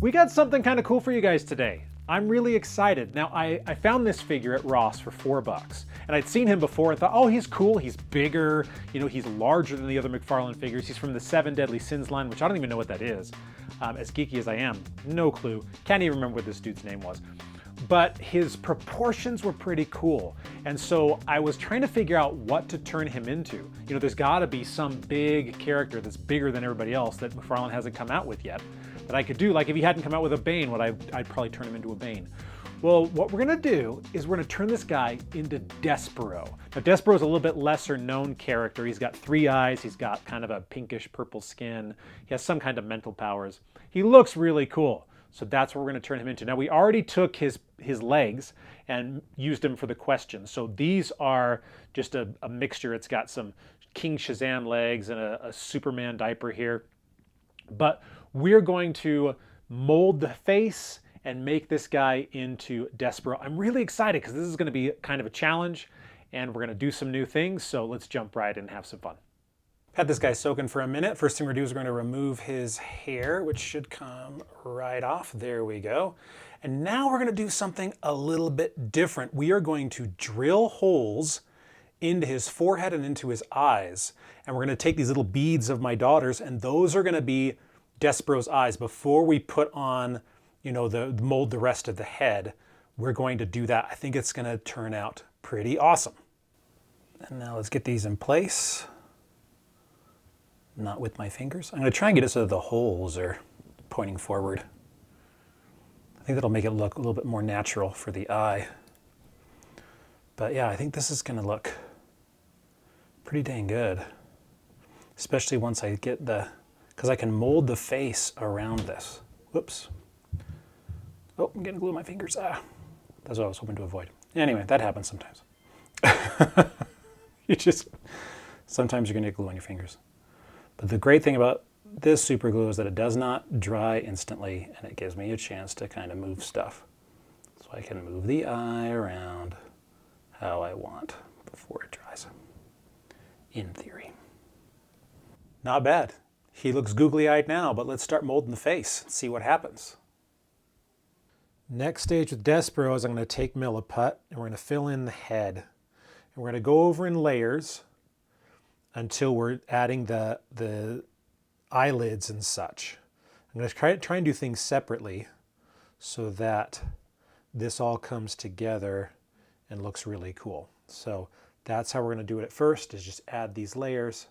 We got something kind of cool for you guys today. I'm really excited. Now, I found this figure at Ross for $4, and I'd seen him before and thought, oh, he's cool, he's bigger, you know, he's larger than the other McFarlane figures. He's from the 7 Deadly Sins line, which I don't even know what that is. As geeky as I am, no clue. Can't even remember what this dude's name was. But his proportions were pretty cool. And so I was trying to figure out what to turn him into. You know, there's gotta be some big character that's bigger than everybody else that McFarlane hasn't come out with yet that I could do. Like if he hadn't come out with a Bane, I'd probably turn him into a Bane. Well, what we're gonna do is we're gonna turn this guy into Despero. Now, Despero's a little bit lesser known character. He's got 3 eyes, he's got kind of a pinkish purple skin, he has some kind of mental powers. He looks really cool. So that's what we're gonna turn him into. Now, we already took his legs and used him for the question. So these are just a mixture. It's got some King Shazam legs and a Superman diaper here. But we're going to mold the face and make this guy into Despero. I'm really excited because this is going to be kind of a challenge and we're going to do some new things. So let's jump right in and have some fun. Had this guy soaking for a minute. First thing we're going to do is we're going to remove his hair, which should come right off. There we go. And now we're going to do something a little bit different. We are going to drill holes into his forehead and into his eyes. And we're going to take these little beads of my daughter's, and those are going to be Despero's eyes. Before we put on, you know, mold the rest of the head, we're going to do that. I think it's going to turn out pretty awesome. And now let's get these in place. Not with my fingers. I'm going to try and get it so that the holes are pointing forward. I think that'll make it look a little bit more natural for the eye. But yeah, I think this is going to look pretty dang good. Especially once I get because I can mold the face around this. Whoops. Oh, I'm getting glue in my fingers. Ah, that's what I was hoping to avoid. Anyway, that happens sometimes. Sometimes you're going to get glue on your fingers. But the great thing about this super glue is that it does not dry instantly, and it gives me a chance to kind of move stuff. So I can move the eye around how I want before it dries, in theory. Not bad. He looks googly-eyed now, but let's start molding the face and see what happens. Next stage with Despero is I'm going to take Milliput and we're going to fill in the head. And we're going to go over in layers until we're adding the eyelids and such. I'm going to try and do things separately so that this all comes together and looks really cool. So that's how we're going to do it at first, is just add these layers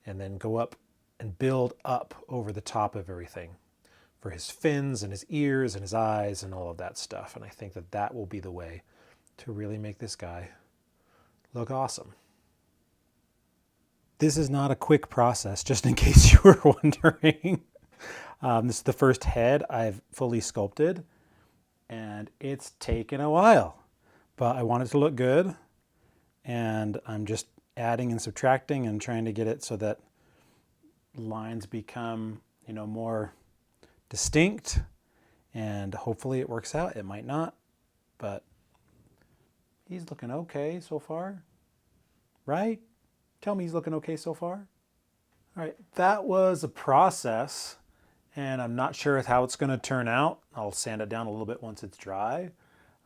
and then go up and build up over the top of everything for his fins and his ears and his eyes and all of that stuff. And I think that that will be the way to really make this guy look awesome. This is not a quick process, just in case you were wondering. This is the first head I've fully sculpted, and it's taken a while, but I want it to look good, and I'm just adding and subtracting and trying to get it so that lines become, you know, more distinct, and hopefully it works out. It might not, but he's looking okay so far, right? Tell me he's looking okay so far. All right, that was a process, and I'm not sure how it's going to turn out. I'll sand it down a little bit once it's dry,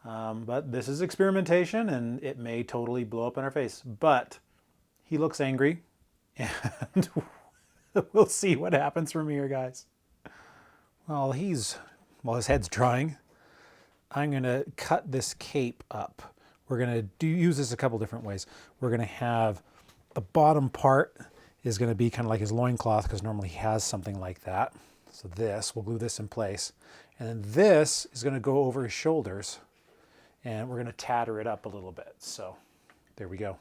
but this is experimentation, and it may totally blow up in our face. But he looks angry, and we'll see what happens from here, guys. While his head's drying, I'm going to cut this cape up. We're going to use this a couple different ways. We're going to have the bottom part is going to be kind of like his loincloth, because normally he has something like that. So we'll glue this in place. And then this is going to go over his shoulders, and we're going to tatter it up a little bit. So there we go.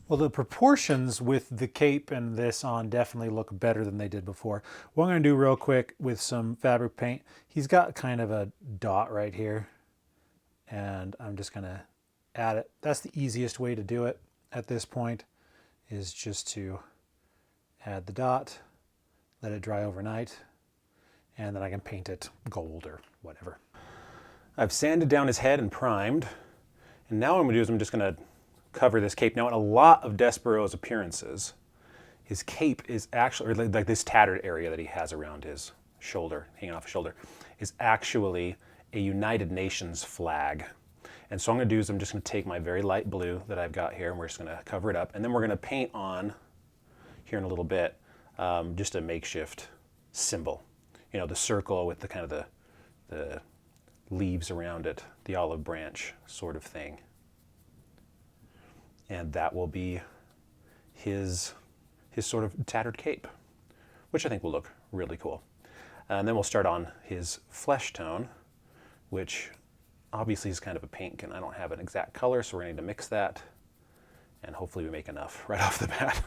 Well, the proportions with the cape and this on definitely look better than they did before. What I'm going to do real quick with some fabric paint, he's got kind of a dot right here, and I'm just going to add it. That's the easiest way to do it at this point, is just to add the dot, let it dry overnight, and then I can paint it gold or whatever. I've sanded down his head and primed, and now what I'm going to do is I'm just going to cover this cape. Now, in a lot of Despero's appearances, his cape is actually, or like this tattered area that he has around his shoulder, hanging off his shoulder, is actually a United Nations flag. And so what I'm going to do is I'm just going to take my very light blue that I've got here, and we're just going to cover it up. And then we're going to paint on, here in a little bit, just a makeshift symbol. You know, the circle with the kind of the leaves around it, the olive branch sort of thing. And that will be his sort of tattered cape, which I think will look really cool. And then we'll start on his flesh tone, which obviously is kind of a pink, and I don't have an exact color, so we're going to need to mix that, and hopefully we make enough right off the bat.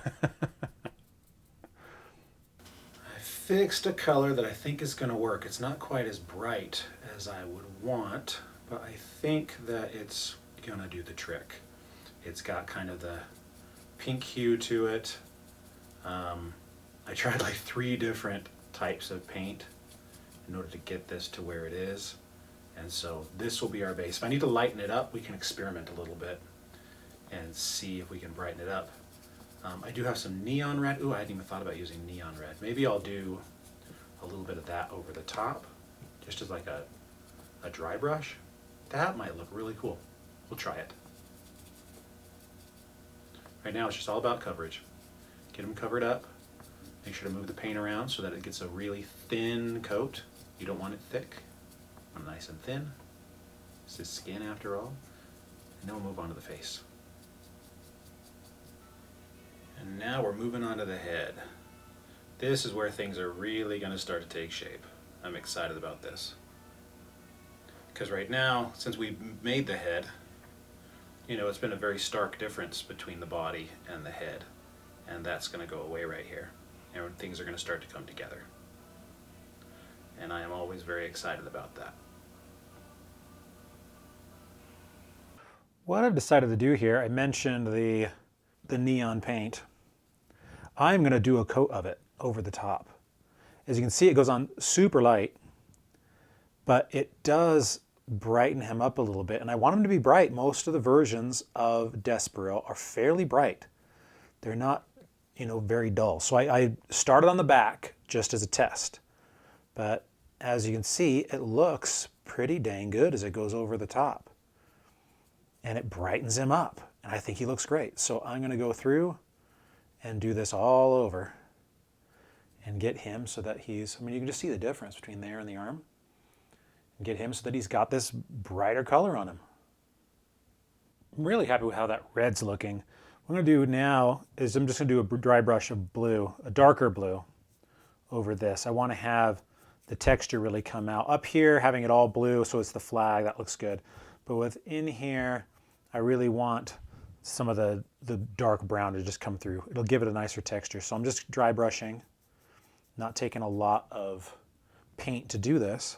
I fixed a color that I think is going to work. It's not quite as bright as I would want, but I think that it's going to do the trick. It's got kind of the pink hue to it. I tried like 3 different types of paint in order to get this to where it is. And so this will be our base. If I need to lighten it up, we can experiment a little bit and see if we can brighten it up. I do have some neon red. Ooh, I hadn't even thought about using neon red. Maybe I'll do a little bit of that over the top, just as like a dry brush. That might look really cool. We'll try it. Right now it's just all about coverage. Get them covered up. Make sure to move the paint around so that it gets a really thin coat. You don't want it thick. You want it nice and thin. This is skin after all. And then we'll move on to the face. And now we're moving on to the head. This is where things are really going to start to take shape. I'm excited about this. Because right now, since we made the head, you know, it's been a very stark difference between the body and the head. And that's going to go away right here. And things are going to start to come together. And I am always very excited about that. What I've decided to do here, I mentioned the neon paint. I'm going to do a coat of it over the top. As you can see, it goes on super light, but it does brighten him up a little bit. And I want him to be bright. Most of the versions of Despero are fairly bright. They're not, you know, very dull. So I started on the back just as a test. But as you can see, it looks pretty dang good as it goes over the top. And it brightens him up. And I think he looks great. So I'm going to go through and do this all over and get him so that he's, I mean, you can just see the difference between there and the arm. And get him so that he's got this brighter color on him. I'm really happy with how that red's looking. What I'm going to do now is I'm just going to do a dry brush of blue, a darker blue over this. I want to have the texture really come out. Up here, having it all blue, so it's the flag, that looks good. But within here, I really want some of the dark brown to just come through. It'll give it a nicer texture. So I'm just dry brushing, not taking a lot of paint to do this,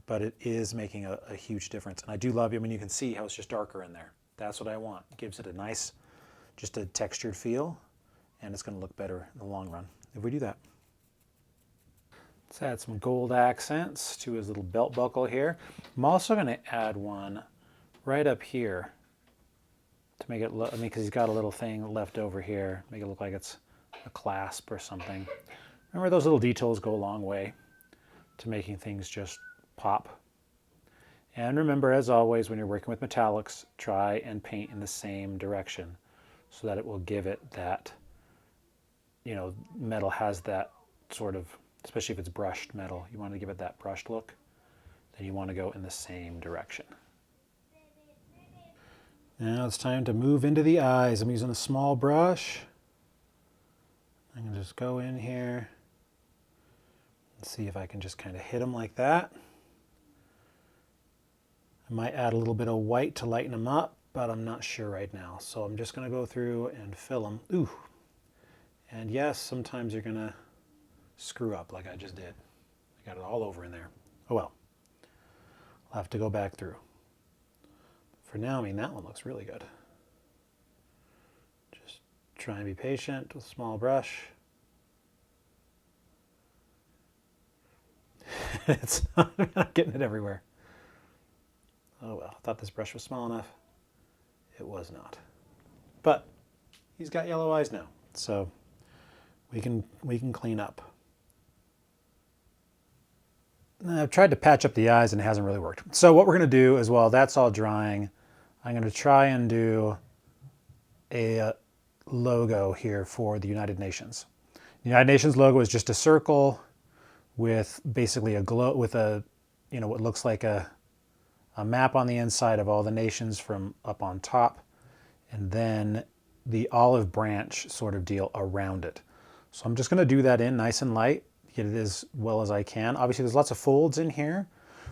but it is making a huge difference. And I do love it. I mean, you can see how it's just darker in there. That's what I want. It gives it a nice, just a textured feel, and it's going to look better in the long run if we do that. Let's add some gold accents to his little belt buckle here. I'm also going to add one right up here to make it look, I mean, because he's got a little thing left over here, make it look like it's a clasp or something. Remember, those little details go a long way to making things just pop. And remember, as always, when you're working with metallics, try and paint in the same direction so that it will give it that, you know, metal has that sort of, especially if it's brushed metal, you want to give it that brushed look, then you want to go in the same direction. Now it's time to move into the eyes. I'm using a small brush. I'm going to just go in here and see if I can just kind of hit them like that. I might add a little bit of white to lighten them up, but I'm not sure right now. So I'm just going to go through and fill them. Ooh. And yes, sometimes you're going to screw up like I just did. I got it all over in there. Oh well. I'll have to go back through. For now, I mean, that one looks really good. Just try and be patient with a small brush. It's not, I'm not getting it everywhere. Oh well, I thought this brush was small enough. It was not. But he's got yellow eyes now, so we can clean up. I've tried to patch up the eyes and it hasn't really worked. So what we're going to do is, while that's all drying, I'm going to try and do a logo here for the United Nations. The United Nations logo is just a circle with basically a glow, with a, what looks like a map on the inside of all the nations from up on top, and then the olive branch sort of deal around it. So I'm just going to do that in nice and light, get it as well as I can. Obviously there's lots of folds in here,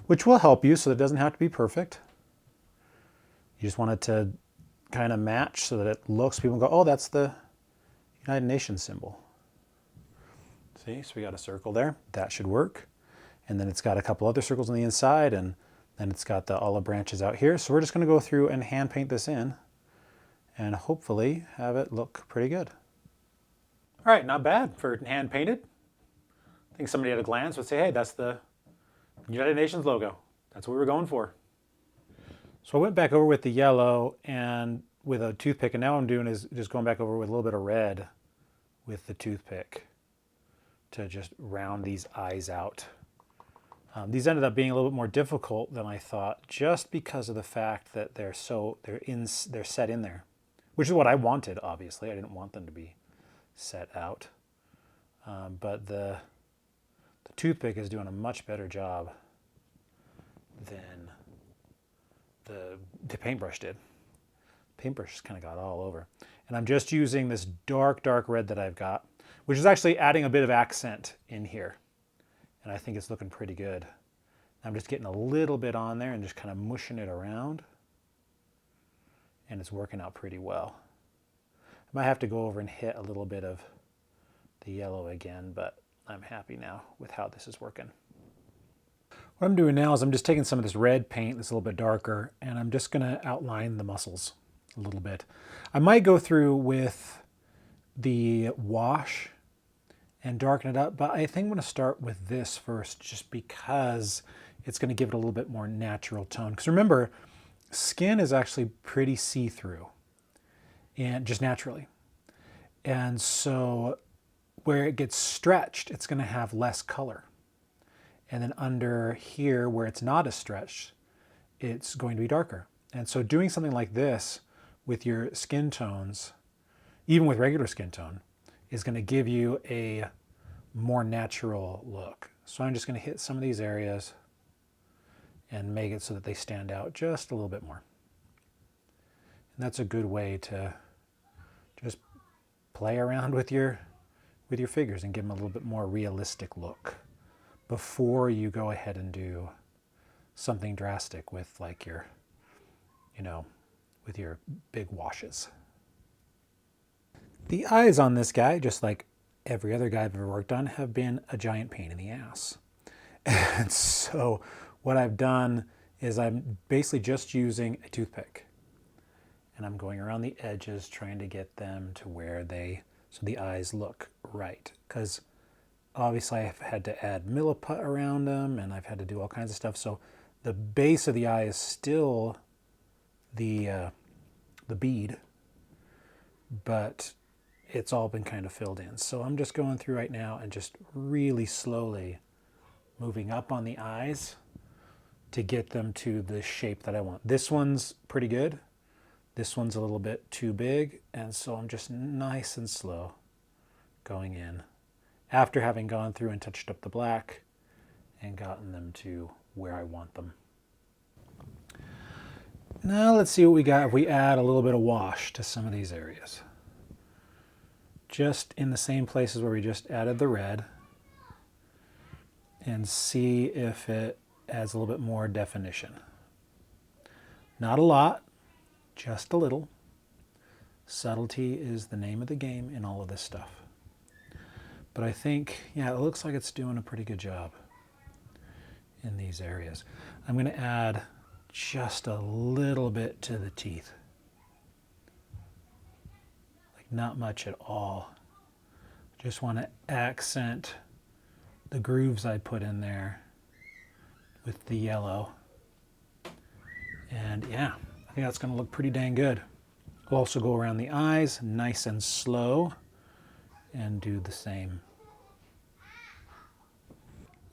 which will help you, so it doesn't have to be perfect. You just want it to kind of match so that it looks, people go, oh, that's the United Nations symbol. See, so we got a circle there. That should work. And then it's got a couple other circles on the inside, and then it's got the olive branches out here. So we're just going to go through and hand paint this in and hopefully have it look pretty good. All right, not bad for hand painted. I think somebody at a glance would say, hey, that's the United Nations logo. That's what we were going for. So I went back over with the yellow and with a toothpick, and now I'm doing is just going back over with a little bit of red with the toothpick to just round these eyes out. These ended up being a little bit more difficult than I thought, just because of the fact that they're set in there, which is what I wanted. Obviously, I didn't want them to be set out, but the toothpick is doing a much better job than the paintbrush did. Paintbrush just kind of got all over, and I'm just using this dark red that I've got, which is actually adding a bit of accent in here. And I think it's looking pretty good. I'm just getting a little bit on there and just kind of mushing it around. And it's working out pretty well. I might have to go over and hit a little bit of the yellow again, but I'm happy now with how this is working. What I'm doing now is I'm just taking some of this red paint that's a little bit darker, and I'm just going to outline the muscles a little bit. I might go through with the wash and darken it up, but I think I'm going to start with this first, just because it's going to give it a little bit more natural tone. Because remember, skin is actually pretty see-through, and just naturally. And so where it gets stretched, it's going to have less color. And then under here, where it's not as stretched, it's going to be darker. And so doing something like this with your skin tones, even with regular skin tone, is going to give you a more natural look. So I'm just going to hit some of these areas and make it so that they stand out just a little bit more. And that's a good way to just play around with your figures and give them a little bit more realistic look before you go ahead and do something drastic with like your, with your big washes. The eyes on this guy, just like every other guy I've ever worked on, have been a giant pain in the ass. And so what I've done is I'm basically just using a toothpick. And I'm going around the edges trying to get them to where so the eyes look right. Because obviously I've had to add milliput around them, and I've had to do all kinds of stuff. So the base of the eye is still the bead, but it's all been kind of filled in. So I'm just going through right now and just really slowly moving up on the eyes to get them to the shape that I want. This one's pretty good. This one's a little bit too big. And so I'm just nice and slow going in after having gone through and touched up the black and gotten them to where I want them. Now let's see what we got if we add a little bit of wash to some of these areas. Just in the same places where we just added the red, and see if it adds a little bit more definition. Not a lot, just a little. Subtlety is the name of the game in all of this stuff. But I think, yeah, it looks like it's doing a pretty good job in these areas. I'm going to add just a little bit to the teeth. Not much at all. Just want to accent the grooves I put in there with the yellow. And yeah, I think that's going to look pretty dang good. We'll also go around the eyes, nice and slow, and do the same.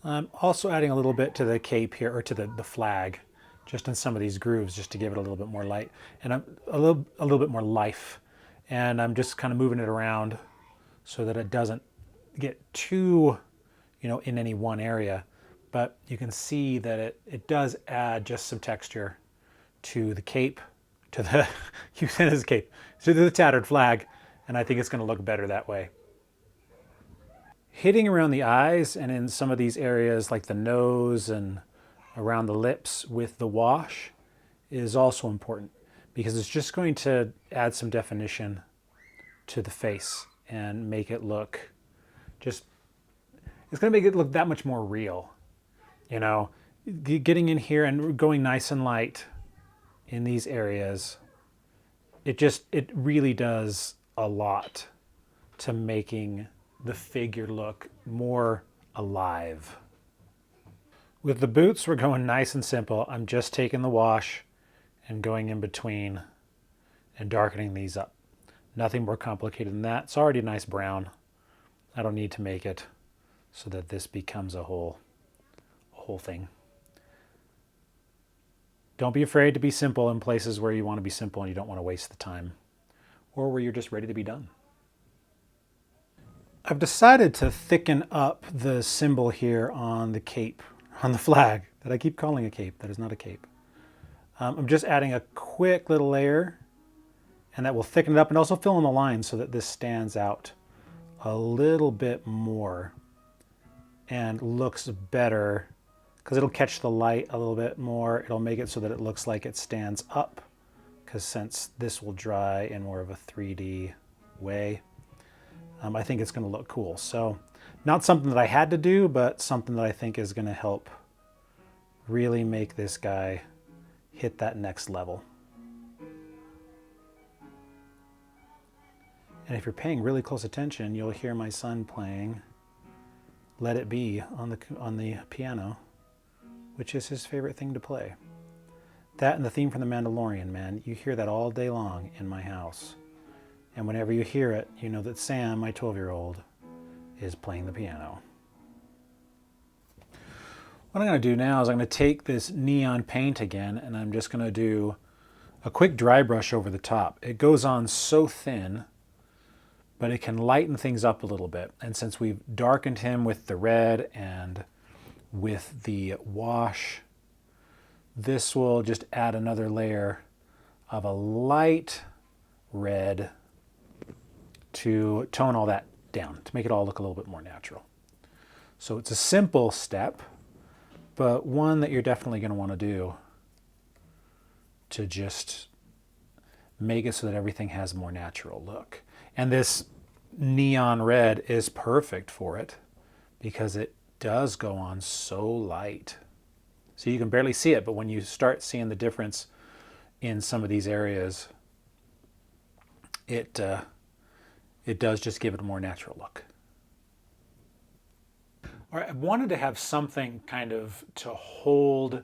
I'm also adding a little bit to the cape here, or to the flag, just in some of these grooves, just to give it a little bit more light, and a little bit more life. And I'm just kind of moving it around so that it doesn't get too, in any one area. But you can see that it does add just some texture to the cape, to the, you said it's cape, to the tattered flag, and I think it's going to look better that way. Hitting around the eyes and in some of these areas like the nose and around the lips with the wash is also important, because it's just going to add some definition to the face and make it look it's going to make it look that much more real. Getting in here and going nice and light in these areas, it really does a lot to making the figure look more alive. With the boots, we're going nice and simple. I'm just taking the wash and going in between and darkening these up. Nothing more complicated than that. It's already a nice brown. I don't need to make it so that this becomes a whole thing. Don't be afraid to be simple in places where you want to be simple and you don't want to waste the time, or where you're just ready to be done. I've decided to thicken up the symbol here on the cape, on the flag, that I keep calling a cape. That is not a cape. I'm just adding a quick little layer, and that will thicken it up and also fill in the lines so that this stands out a little bit more and looks better, because it'll catch the light a little bit more. It'll make it so that it looks like it stands up, because since this will dry in more of a 3D way, I think it's going to look cool. So not something that I had to do, but something that I think is going to help really make this guy hit that next level. And if you're paying really close attention, you'll hear my son playing Let It Be on the piano, which is his favorite thing to play. That and the theme from The Mandalorian, man. You hear that all day long in my house. And whenever you hear it, you know that Sam, my 12-year-old, is playing the piano. What I'm going to do now is I'm going to take this neon paint again, and I'm just going to do a quick dry brush over the top. It goes on so thin, but it can lighten things up a little bit. And since we've darkened him with the red and with the wash, this will just add another layer of a light red to tone all that down, to make it all look a little bit more natural. So it's a simple step, but one that you're definitely going to want to do to just make it so that everything has a more natural look. And this neon red is perfect for it, because it does go on so light. So you can barely see it, but when you start seeing the difference in some of these areas, it does just give it a more natural look. All right, I wanted to have something kind of to hold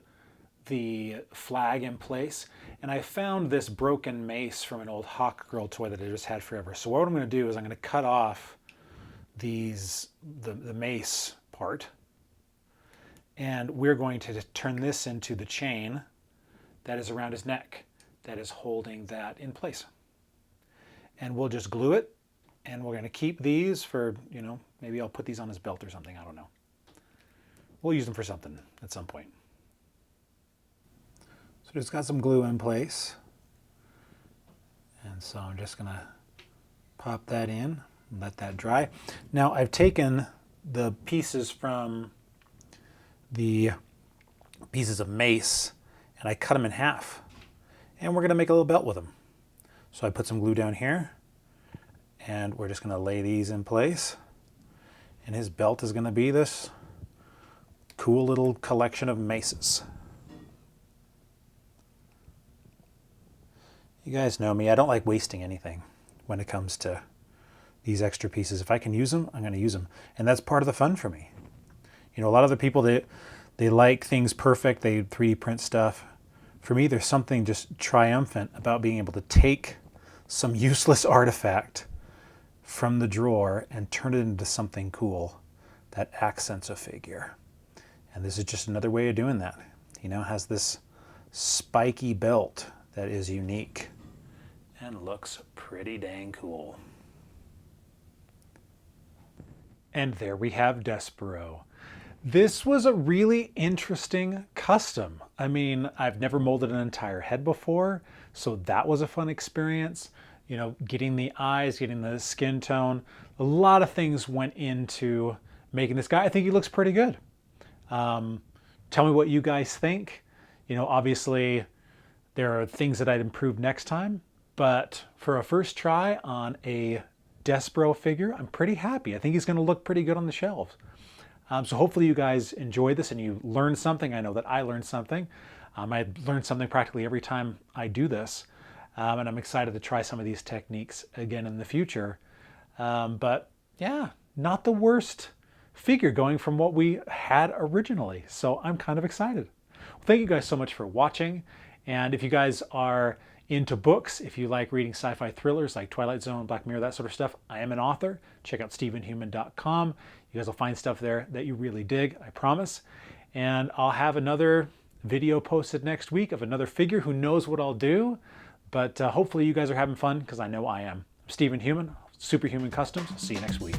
the flag in place, and I found this broken mace from an old Hawk Girl toy that I just had forever. So what I'm going to do is I'm going to cut off the mace part, and we're going to turn this into the chain that is around his neck that is holding that in place. And we'll just glue it, and we're going to keep these for, maybe I'll put these on his belt or something, I don't know. We'll use them for something at some point. So just got some glue in place. And so I'm just going to pop that in and let that dry. Now I've taken the pieces from the pieces of mace and I cut them in half. And we're going to make a little belt with them. So I put some glue down here, and we're just going to lay these in place. And his belt is going to be this cool little collection of maces. You guys know me, I don't like wasting anything when it comes to these extra pieces. If I can use them, I'm going to use them. And that's part of the fun for me. A lot of the people, they like things perfect, they 3D print stuff. For me, there's something just triumphant about being able to take some useless artifact, from the drawer and turn it into something cool that accents a figure. And this is just another way of doing that. He now has this spiky belt that is unique and looks pretty dang cool. And there we have Despero. This was a really interesting custom. I mean, I've never molded an entire head before, so that was a fun experience. You know, getting the eyes, getting the skin tone, a lot of things went into making this guy. I think he looks pretty good. Tell me what you guys think. You know, obviously there are things that I'd improve next time, but for a first try on a Despero figure, I'm pretty happy. I think he's going to look pretty good on the shelves. So hopefully you guys enjoyed this and you learned something. I know that I learned something. I learned something practically every time I do this. And I'm excited to try some of these techniques again in the future. But yeah, not the worst figure going from what we had originally. So I'm kind of excited. Well, thank you guys so much for watching. And if you guys are into books, if you like reading sci-fi thrillers like Twilight Zone, Black Mirror, that sort of stuff, I am an author. Check out stephenhuman.com. You guys will find stuff there that you really dig, I promise. And I'll have another video posted next week of another figure. Who knows what I'll do, but hopefully you guys are having fun, because I know I am. I'm Stephen Human, Superhuman Customs. See you next week.